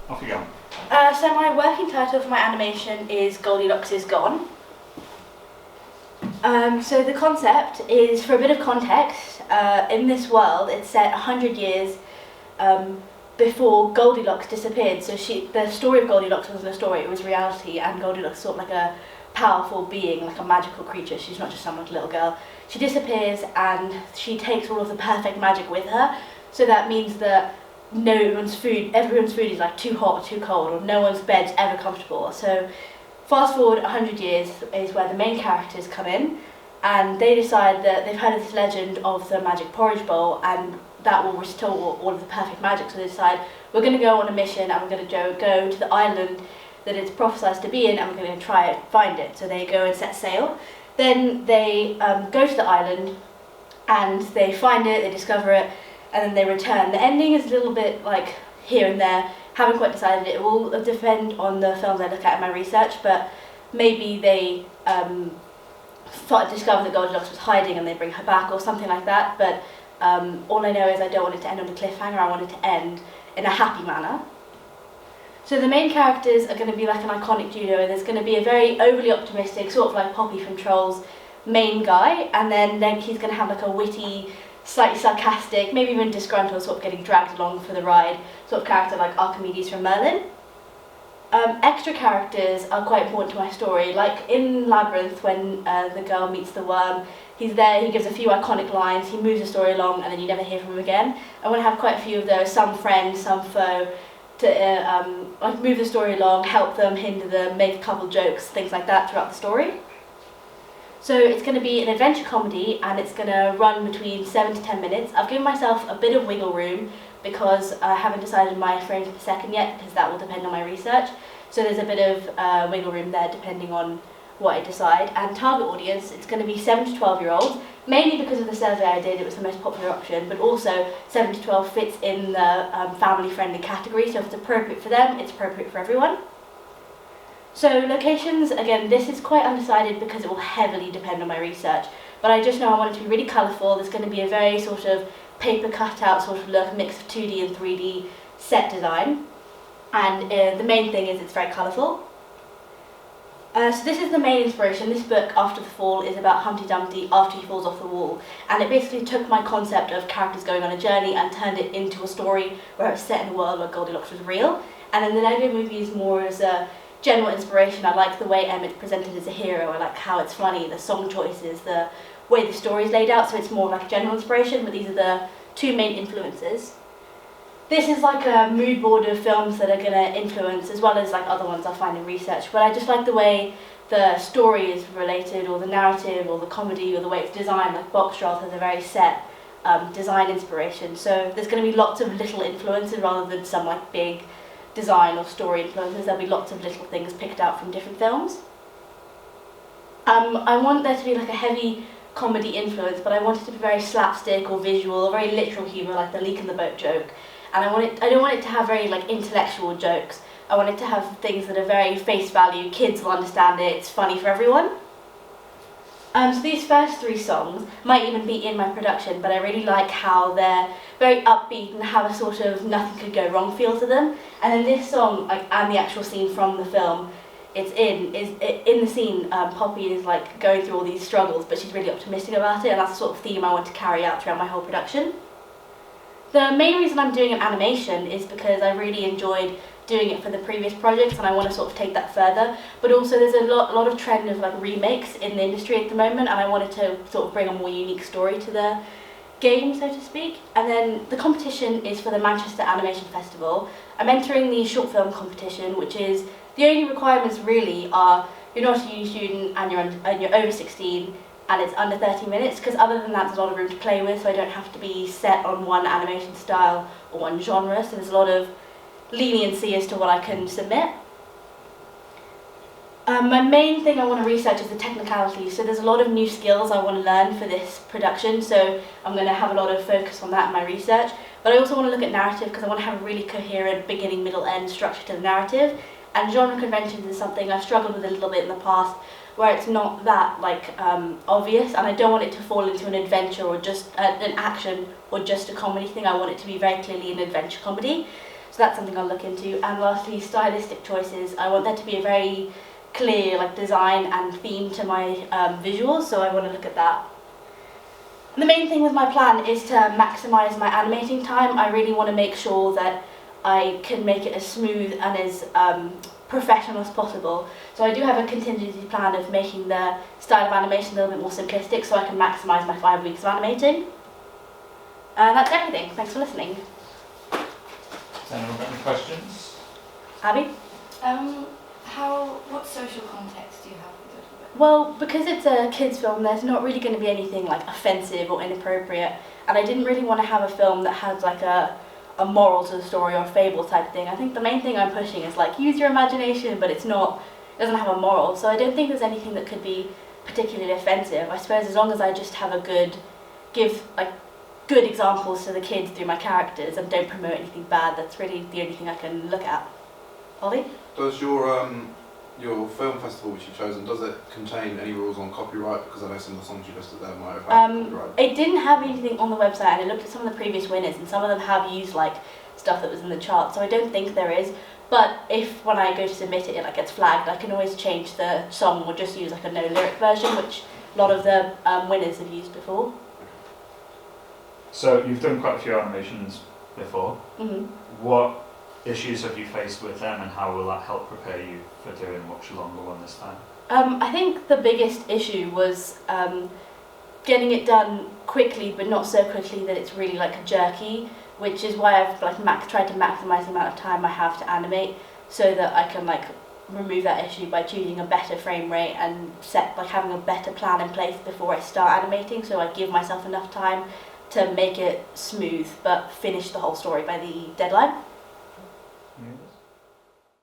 Off you go. So my working title for my animation is Goldilocks is Gone. So the concept is, for a bit of context, in this world it's set 100 years before Goldilocks disappeared. So the story of Goldilocks wasn't a story, it was reality, and Goldilocks is sort of like a powerful being, like a magical creature. She's not just some like little girl. She disappears and she takes all of the perfect magic with her, so that means that everyone's food is like too hot or too cold, or no one's bed's ever comfortable. So fast forward 100 years is where the main characters come in, and they decide that they've heard of this legend of the magic porridge bowl, and that will restore all of the perfect magic. So they decide, we're going to go on a mission, and we're going to go to the island that it's prophesied to be in, and we're going to try and find it. So they go and set sail. Then they go to the island, and they find it, they discover it, and then they return. The ending is a little bit like here and there, haven't quite decided. It will depend on the films I look at in my research, but maybe they discover that Goldilocks was hiding and they bring her back or something like that. But all I know is I don't want it to end on a cliffhanger, I want it to end in a happy manner. So the main characters are going to be like an iconic duo. There's going to be a very overly optimistic, sort of like Poppy from Trolls, main guy, and then he's going to have like a witty, slightly sarcastic, maybe even disgruntled, sort of getting dragged along for the ride, sort of character like Archimedes from Merlin. Extra characters are quite important to my story. Like in Labyrinth, when the girl meets the worm, he's there, he gives a few iconic lines, he moves the story along, and then you never hear from him again. I want to have quite a few of those, some friend, some foe, to like move the story along, help them, hinder them, make a couple jokes, things like that throughout the story. So it's going to be an adventure comedy, and it's going to run between 7 to 10 minutes. I've given myself a bit of wiggle room because I haven't decided my frames per second yet, because that will depend on my research. So there's a bit of wiggle room there depending on what I decide. And target audience, it's going to be 7 to 12 year olds, mainly because of the survey I did, it was the most popular option, but also 7 to 12 fits in the family friendly category, so if it's appropriate for them, it's appropriate for everyone. So locations, again, this is quite undecided because it will heavily depend on my research, but I just know I want it to be really colourful. There's going to be a very sort of paper cutout sort of look, mix of 2D and 3D set design, and the main thing is it's very colourful. So this is the main inspiration. This book, After the Fall, is about Humpty Dumpty after he falls off the wall, and it basically took my concept of characters going on a journey and turned it into a story where it was set in a world where Goldilocks was real. And then the Lego movie is more as a general inspiration. I like the way Emmett's presented as a hero, I like how it's funny, the song choices, the way the story is laid out, so it's more like a general inspiration, but these are the two main influences. This is like a mood board of films that are going to influence, as well as like other ones I'll find in research, but I just like the way the story is related, or the narrative, or the comedy, or the way it's designed. Like Boxtrolls has a very set design inspiration, so there's going to be lots of little influences rather than some like big design or story influences. There'll be lots of little things picked out from different films. I want there to be like a heavy comedy influence, but I want it to be very slapstick or visual, or very literal humour, like the leak in the boat joke. And I don't want it to have very like intellectual jokes. I want it to have things that are very face value, kids will understand it, it's funny for everyone. So these first 3 songs might even be in my production, but I really like how they're very upbeat and have a sort of nothing could go wrong feel to them. And then this song, like, and the actual scene from the film it's in the scene, Poppy is like going through all these struggles, but she's really optimistic about it, and that's the sort of theme I want to carry out throughout my whole production. The main reason I'm doing an animation is because I really enjoyed doing it for the previous projects, and I want to sort of take that further. But also there's a lot of trend of like remakes in the industry at the moment, and I wanted to sort of bring a more unique story to the game, so to speak. And then the competition is for the Manchester Animation Festival. I'm entering the short film competition, which is, the only requirements really are you're not a uni student and you're over 16 and it's under 30 minutes, because other than that there's a lot of room to play with, so I don't have to be set on one animation style or one genre, so there's a lot of leniency as to what I can submit. My main thing I want to research is the technicalities, so there's a lot of new skills I want to learn for this production, so I'm going to have a lot of focus on that in my research. But I also want to look at narrative, because I want to have a really coherent beginning, middle, end structure to the narrative. And genre conventions is something I've struggled with a little bit in the past, where it's not that obvious, and I don't want it to fall into an adventure or just an action or just a comedy thing. I want it to be very clearly an adventure comedy. So that's something I'll look into. And lastly, stylistic choices. I want there to be a very clear like design and theme to my visuals, so I want to look at that. And the main thing with my plan is to maximise my animating time. I really want to make sure that I can make it as smooth and as professional as possible. So I do have a contingency plan of making the style of animation a little bit more simplistic so I can maximise my 5 weeks of animating. And that's everything. Thanks for listening. Has anyone got any questions? Abby? What social context do you have with it? Well, because it's a kids' film, there's not really going to be anything like offensive or inappropriate, and I didn't really want to have a film that had like a moral to the story or a fable type thing. I think the main thing I'm pushing is like use your imagination, but it doesn't have a moral. So I don't think there's anything that could be particularly offensive. I suppose as long as I just have give good examples to the kids through my characters and don't promote anything bad, that's really the only thing I can look at. Ollie? Does your film festival which you've chosen, does it contain any rules on copyright? Because I know some of the songs you listed there might have had copyright. It didn't have anything on the website, and I looked at some of the previous winners, and some of them have used like stuff that was in the chart, so I don't think there is. But if when I go to submit it, it gets flagged, I can always change the song or just use like a no lyric version, which a lot of the winners have used before. So you've done quite a few animations before. Mm-hmm. What issues have you faced with them, and how will that help prepare you for doing a much longer one this time? I think the biggest issue was getting it done quickly, but not so quickly that it's really like jerky, which is why I've tried to maximise the amount of time I have to animate, so that I can remove that issue by choosing a better frame rate and having a better plan in place before I start animating, so I give myself enough time to make it smooth but finish the whole story by the deadline. Yes.